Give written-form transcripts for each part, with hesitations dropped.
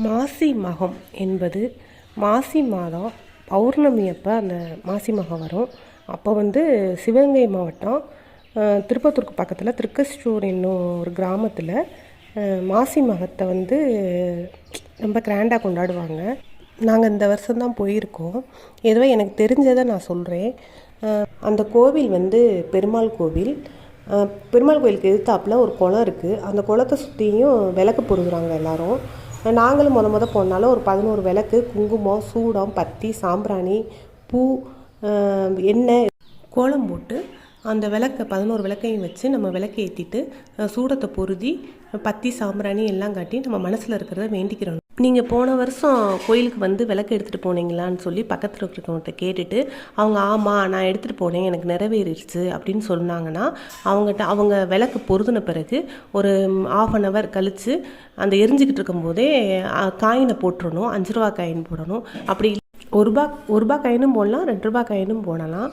மாசி மகம் என்பது மாசி மாதம் பௌர்ணமி அப்போ அந்த மாசி மகம் வரும். அப்போ சிவகங்கை மாவட்டம் திருப்பத்தூருக்கு பக்கத்தில் திருக்கஸ்டூர் என்னும் ஒரு கிராமத்தில் மாசி மகத்தை ரொம்ப கிராண்டாக கொண்டாடுவாங்க. நாங்கள் இந்த வருஷம்தான் போயிருக்கோம். ஏதோ எனக்கு தெரிஞ்சதை நான் சொல்கிறேன். அந்த கோவில் பெருமாள் கோவில். பெருமாள் கோவிலுக்கு எதிர்த்தாப்பில் ஒரு குளம் இருக்குது. அந்த குளத்தை சுற்றியும் விளக்கு பொருகுறாங்க எல்லோரும். நாங்களும் போனாலும் ஒரு 11 விளக்கு, குங்குமம், சூடம், பத்தி, சாம்பிராணி, பூ, எண்ணெய், கோலம் போட்டு அந்த 11 விளக்கையும் வச்சு நம்ம விளக்கு ஏற்றிட்டு சூடத்தை பொருதி பத்தி, சாம்பிராணி எல்லாம் காட்டி நம்ம மனசில் இருக்கிறத வேண்டிக்கிறோம். நீங்கள் போன வருஷம் கோயிலுக்கு விளக்கு எடுத்துகிட்டு போனீங்களான்னு சொல்லி பக்கத்தில் இருக்கிறவங்கள்ட்ட கேட்டுட்டு அவங்க ஆமாம் நான் எடுத்துகிட்டு போனேன், எனக்கு நிறைவேறிடுச்சு அப்படின்னு சொன்னாங்கன்னா அவங்க விளக்கு பொருதின பிறகு ஒரு 1/2 hour கழித்து அந்த எரிஞ்சிக்கிட்டு இருக்கும்போதே காயினை போட்டுடணும். 5 ரூபா காயின் போடணும். அப்படி 1 ரூபா காயினும் போடலாம், 2 ரூபா காயினும் போடலாம்.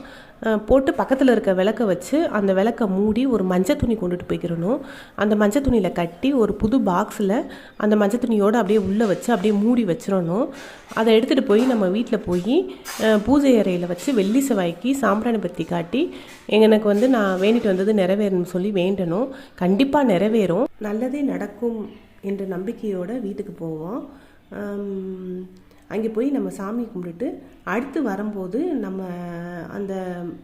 போட்டு பக்கத்தில் இருக்க விளக்க வச்சு அந்த விளக்கை மூடி ஒரு மஞ்சள் துணி கொண்டுட்டு போய்க்கிறணும். அந்த மஞ்சள் துணியில் கட்டி ஒரு புது பாக்ஸில் அந்த மஞ்சள் துணியோடு அப்படியே உள்ளே வச்சு அப்படியே மூடி வச்சிடணும். அதை எடுத்துகிட்டு போய் நம்ம வீட்டில் போய் பூஜை அறையில் வச்சு வெள்ளி செவ்வாய்க்கு சாம்பிராணி பற்றி காட்டி எனக்கு நான் வேண்டிட்டு வந்தது நிறைவேறணும்னு சொல்லி வேண்டணும். கண்டிப்பாக நிறைவேறும், நல்லதே நடக்கும் என்ற நம்பிக்கையோடு வீட்டுக்கு போவோம். அங்கே போய் நம்ம சாமி கும்பிட்டுட்டு அடுத்து வரும்போது நம்ம அந்த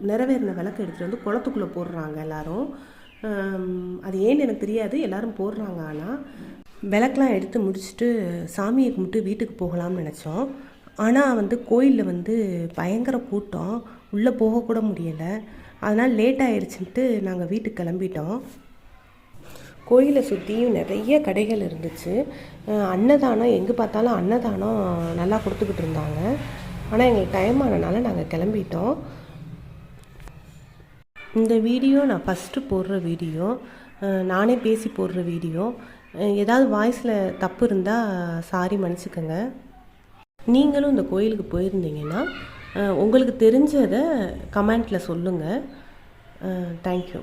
நிறைவேறின விளக்கு எடுத்துகிட்டு குளத்துக்குள்ளே போடுறாங்க எல்லோரும். அது ஏன்னு எனக்கு தெரியாது, எல்லோரும் போடுறாங்க. ஆனால் விளக்கெலாம் எடுத்து முடிச்சுட்டு சாமியை கும்பிட்டு வீட்டுக்கு போகலாம்னு நினச்சோம். ஆனால் கோயிலில் பயங்கர கூட்டம், உள்ளே போகக்கூட முடியலை. அதனால் லேட் ஆகிடுச்சுன்ட்டு நாங்கள் வீட்டுக்கு கிளம்பிட்டோம். கோயிலை சுற்றியும் நிறைய கடைகள் இருந்துச்சு. அன்னதானம் எங்கே பார்த்தாலும் அன்னதானம் நல்லா கொடுத்துக்கிட்டு இருந்தாங்க. ஆனால் எங்களுக்கு டைம் ஆனனால நாங்கள் கிளம்பிட்டோம். இந்த வீடியோ நான் ஃபஸ்ட்டு போடுற வீடியோ, நானே பேசி போடுற வீடியோ. ஏதாவது வாய்ஸில் தப்பு இருந்தால் சாரி மன்னிச்சுக்கோங்க. நீங்களும் இந்த கோயிலுக்கு போயிருந்தீங்கன்னா உங்களுக்கு தெரிஞ்சதை கமெண்ட்டில் சொல்லுங்கள். தேங்க்யூ.